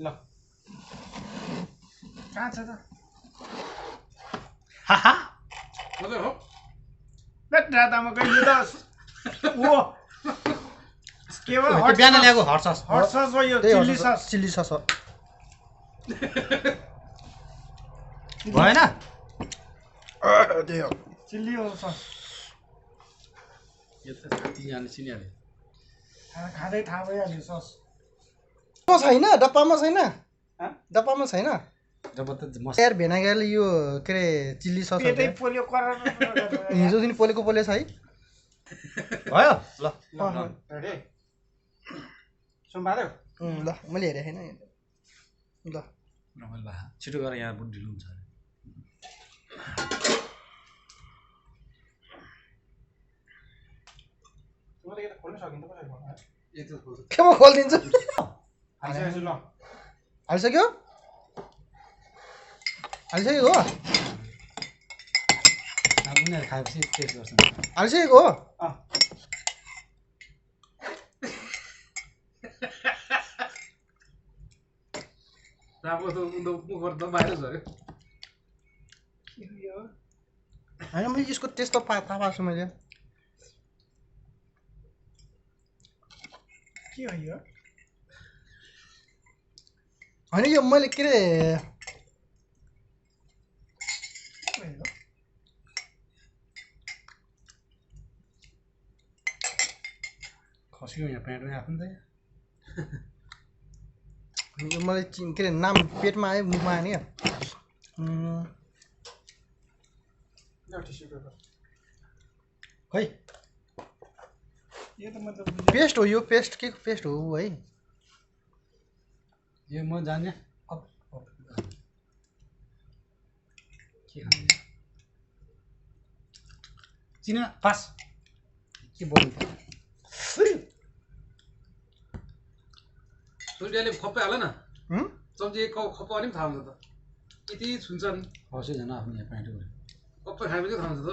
ल कहाँ छ त हाहा मजा हो बेट रातामा कहिले त ओ केवल त्यो बिहान ल्याएको हट सस हट सस हो यो चिल्ली सस हो भएन त्यही हो चिल्ली हो सस यो त तिनजना चिनिहाल्यो खाँदै थाहा भइहाल्यो सस छैन डब्बामा छैन हाँ? डब्बामा छैन जब त यार भेनागाले यो के अरे चिल्ली सस पेटै पोल्यो करार हिजो दिन पोलेको पोलेछ है भयो ल रेडी सुम्बार्यो ल मैले हेरेको छैन ल रमाइलो भए छिटो गरेर यहाँ बुट ढिलो हुन्छ तिमीले त खोल्न सकिन्छ कसरी खोल्नु एक त खोल्छ के म खोलिदिन्छु हालिसकेछु ल हालिसक्यो हालिसकेको हो अब उनीहरू खाएपछि टेस्ट गर्छन् हालिसकेको हो राम्रो त मुखबाट त बाहिर झऱ्यो होइन मैले यसको टेस्ट त थाहा पाएको छु मैले के हो यो होइन यो मैले के अरे खस्यो यहाँ प्यान्टमा आफ्नो त यो मैले के अरे नाम पेटमा आयो मुखमा आयो नि टिस्यु पेपर खै यो त मतलब पेस्ट हो यो पेस्ट के पेस्ट हो है यो म जाने के खाने चिना पास के बोल्नु सूर्यले खप्पै हाल न सब्जी खप्पा पनि थाहा हुन्छ त यति छुन्छन् खस्यो झन् आफ्नो यहाँ प्यान्ट खप्पै खाएपछि थाहा हुन्छ त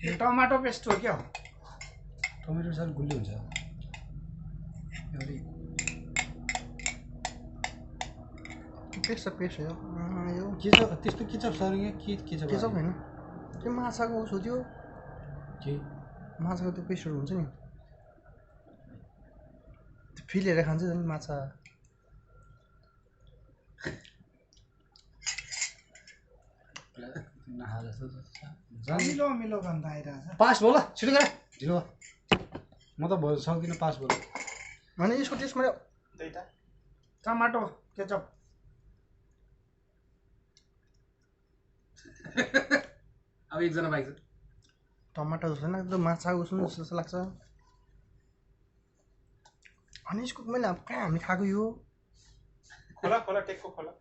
यो टमाटो पेस्ट हो क्या टमेटो साह्रो गुलियो हुन्छ पेस्ट त पेस्ट हो यो केचप त्यस्तो केचप सर केचप केचप होइन त्यो माछाको उसो त्यो के माछाको त्यो पेस्टहरू हुन्छ नि त्यो फिलेर खान्छ नि माछा नखा जस्तो मिलो मिलो गन्ध आइरहेछ पास बोल छिटो गर ढिलो म त सक्दिनँ पास बोल होइन यसको टेस्ट मैले दुईटा टमाटो केचप अब एकजना बाइक छ टमाटर जस्तो होइन एकदम माछा उसो जस्तो लाग्छ अनि यसको मैले अब कहाँ हामीले खाएको यो खोला खोला टेकको खोला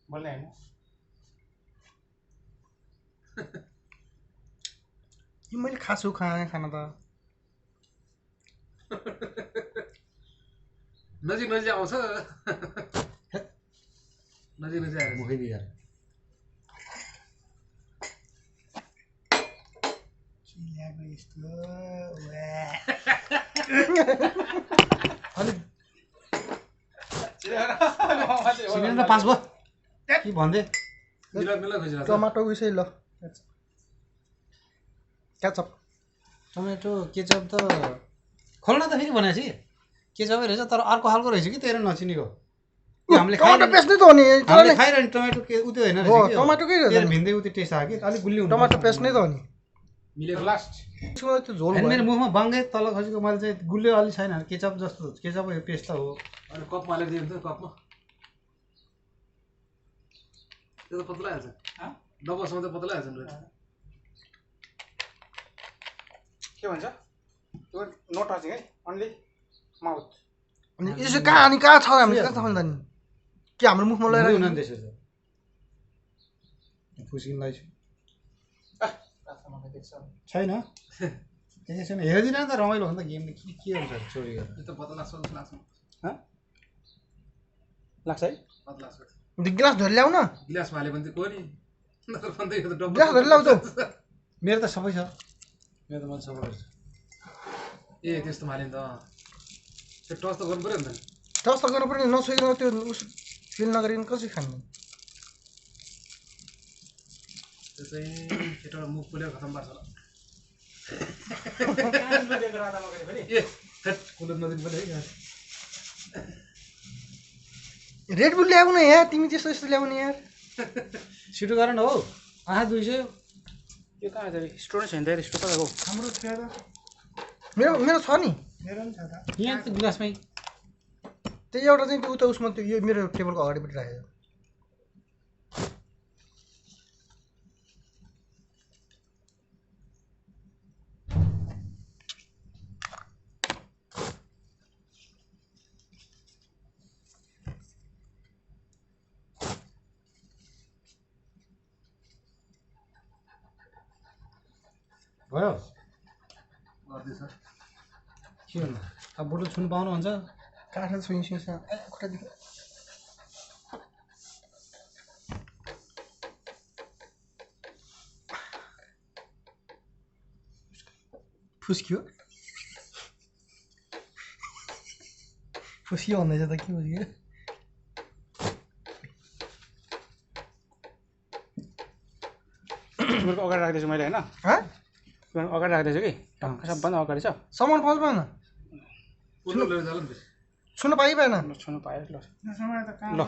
बोल्ने होइन यो मैले खाछु खाना त नजिक नजिक आउँछ नजिक नजिक आएर मुखै बिगार सिलिन्डर पास भयो के भन्दै टमाटो उइसै ल केचप टमेटो केचप त खोल्न त फेरि भनेको छु केचपै रहेछ तर अर्को खालको रहेछ कि तेरो नचिनेको हामीले टमाटो पेस्ट नै त हो नि खाइरहने टमेटो के उ त्यो होइन हो टमाटोकै रहेछ भिन्दै उ त्यो टेस्ट आयो कि अलिक गुलियो हुन्छ टमाटो पेस्ट नै त हो नि मिलेको लास्ट यसको त्यो झोल होइन भयो मेरो मुखमा बङ्गै तल खसेको मैले चाहिँ गुलियो अलि छैन केचप जस्तो केचप पेस्ट त हो अनि कपमा हालेर दियो भने त कपमा त्यो त पत्ला हाल्छ डब्बासम्म त पत्ला हाल्छ नि के भन्छ त्यो नो टचिङ है अन्ली माउथ अनि यसो कहाँ अनि कहाँ छ हामीले कहाँ थाहा नि के हाम्रो मुखमा लगाएर उनीहरू त्यसो छ फुस्किनलाई छैन त्यसै छैन हेरिदिन त रमाइलो हो नि त गेम के हुन्छ चोरी गरेर त्यो त पत्ला लाग्छ लाग्छ लाग्छ है पत्ला लाग्छ गिलास धरि ल्याउ न गिलासमा हाल्यो भने त को नि नत्र भन्दै यो त डब्बा गिलास धरि ल्याउ त मेरो त सबै छ मेरो त मैले सबै गर्छु ए त्यस्तोमा हाल्यो नि त त्यो टच त गर्नु पऱ्यो नि त टस्ट गर्नु पर्ने नसोइकन त्यो फिल नगरिकन कसरी खानु त्यो चाहिँ केटाको मुख पुले खतम पार्छ होला ए कुलो नदिनु पर्यो है रेड बुल ल्याउन यार तिमी त्यस्तो यस्तो ल्याउने यार छिटो गर न हौ 200 यो कहाँ छ स्टोर छैन त स्टोर कता गयो हाम्रो थियो त मेरो छ नि मेरो पनि छ त यहाँ त गिलासमै त्यही एउटा चाहिँ उता उसमा त्यो यो मेरो टेबलको अगाडिपट्टि राखेको भयो गर्दैछ के गर्नु अब बुटुल छुनु पाउनुहुन्छ काठमा छुइन्छ खुट्टा देख्यो फुस्कियो फुस्कियो भन्दैछ त के फुस्कियो तिमीहरूको अगाडि राख्दैछु मैले होइन तिमीहरूको अगाडि राख्दैछु कि सबभन्दा अगाडि छ सामान पाउँछ पाएन पुरो लिएर जाला नि छुन पाइ पाएन छुनु पायो ल समय त कहाँ ल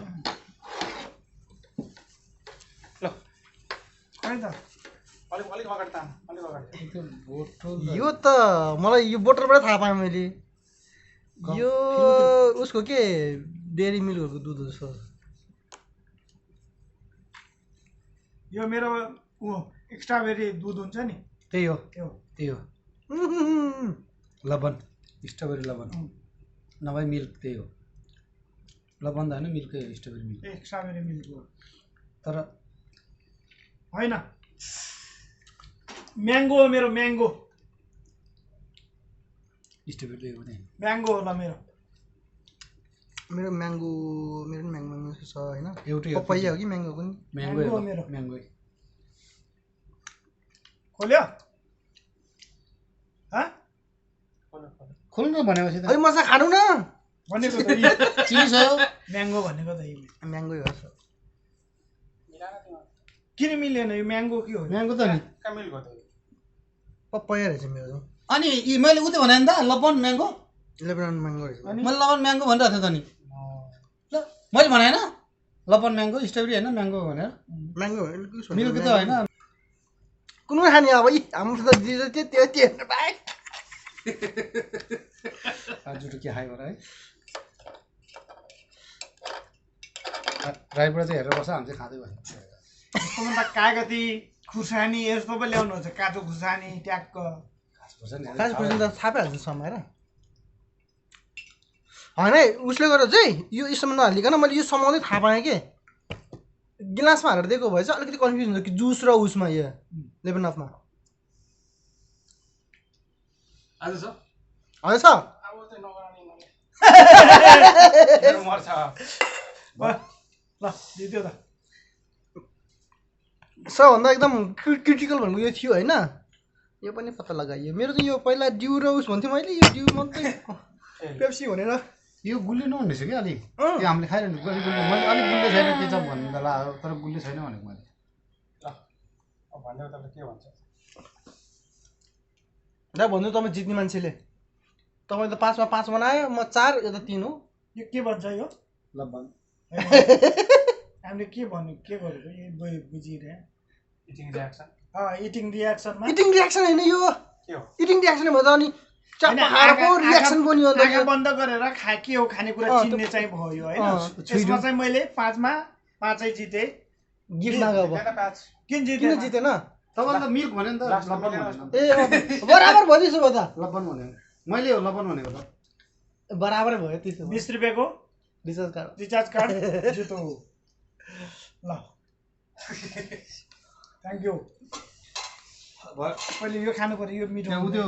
ल खै त अलिक अलिक अगाडि तान अलिक अगाडि त्यो बोतल यो त मलाई यो बोतलबाट थाहा पाएँ मैले यो उसको के डेरी मिल्कहरूको दुध जस्तो यो मेरो ऊ एक्स्ट्राबेरी दुध हुन्छ नि त्यही हो त्यो त्यही हो लबन स्ट्रबेरी लबन नभए मिल्क त्यही हो लबन त होइन मिल्कै हो स्ट्रबेरी मिल्क एक्स्ट्राबेरी मिल्क हो तर होइन म्याङ्गो हो मेरो म्याङ्गो स्ट्रबेरी त्यही हो नि म्याङ्गो होला मेरो मेरो म्याङ्गो मेरो पनि म्याङ्गो छ होइन एउटै हो पपैया हो कि म्याङ्गो पनि म्याङ्गो म्याङ्गो हो मेरो। म्याङ्गो खोल्यो खोल्नु भनेपछि त अलिक मजा खानु न भनेको त चिज हो म्याङ्गो भनेको त यो म्याङ्गै हो किन मिलेन यो म्याङ्गो के हो म्याङ्गो त नि मिल्क हो त पपैया रहेछ मेरो चाहिँ अनि मैले उतै भने नि त लबन म्याङ्गो 11 म्याङ्गो रहेछ मैले लबन म्याङ्गो भनिरहेको थिएँ त नि ल मैले भने होइन लबन म्याङ्गो स्ट्रबेरी होइन म्याङ्गो भनेर म्याङ्गो मिल्क त होइन कुन खाने अब हाम्रो त दिँदै थियो त्यो त्यो भाइ जुटो के खायो होला है ड्राइभर चाहिँ हेरेर बस्छ हामी चाहिँ खाँदै भयो यस्तोमा त कागती खुर्सानी यस्तो पो ल्याउनुहुन्छ काँचो खुर्सानी ट्याक्क खास खुर्सानी त थापै हाल्छ समाएर होइन उसले गर्दा चाहिँ यो यसमा नहालिकन मैले यो समाउँदै थाहा पाएँ कि गिलासमा हालेर दिएको भए चाहिँ अलिकति कन्फ्युज हुन्छ कि जुस र उसमा यो 11 अफमा आज छ हजुर छ मर्छ ल दिदियो त सबभन्दा एकदम क्रिटिकल भनेको यो थियो होइन यो पनि पत्ता लगाइयो मेरो चाहिँ यो पहिला ड्यु र उस भन्थ्यो मैले यो ड्यु मात्रै पेप्सी भनेर यो गुल्ली नहुनेछ कि अलिक त्यो हामीले खाइरहनु गुल्ली मैले अलिक गुल्ली छैन के छ भन्नु त ला तर गुल्ली छैन भनेको मैले ल भनेर तपाईँ के भन्छ दा भन्नु तपाईँ जित्ने मान्छेले तपाईँ त 5 मा 5 बनायो म 4 यो त 3 हो यो के भन्छ यो लबन हामीले के भन्यो के गरेको यो बुझिरहे इटिङ रियाक्सन इटिङ रियाक्सनमा इटिङ रियाक्सन होइन यो के हो इटिङ रियाक्सन भन्दा अनि चापाको रियाक्सन बन्यो अन्त आँखा बन्द गरेर के हो खानेकुरा चिन्ने चाहिँ भयो होइन त्यसमा चाहिँ मैले 5 मा 5 जिते गिफ्ट माग अब किन किन जिते जितेन तपाईँले त मिल्क भन्यो नि त लबन भनेन ए बराबर भयो त्यसो भए त लबन भन्यो मैले हो लबन भनेको त बराबर भयो त्यसो 20 रुपैयाँको रिचार्ज कार्ड जितो ल थ्याङ्क यू पहिले यो खानु पर्यो यो मिठो त्यो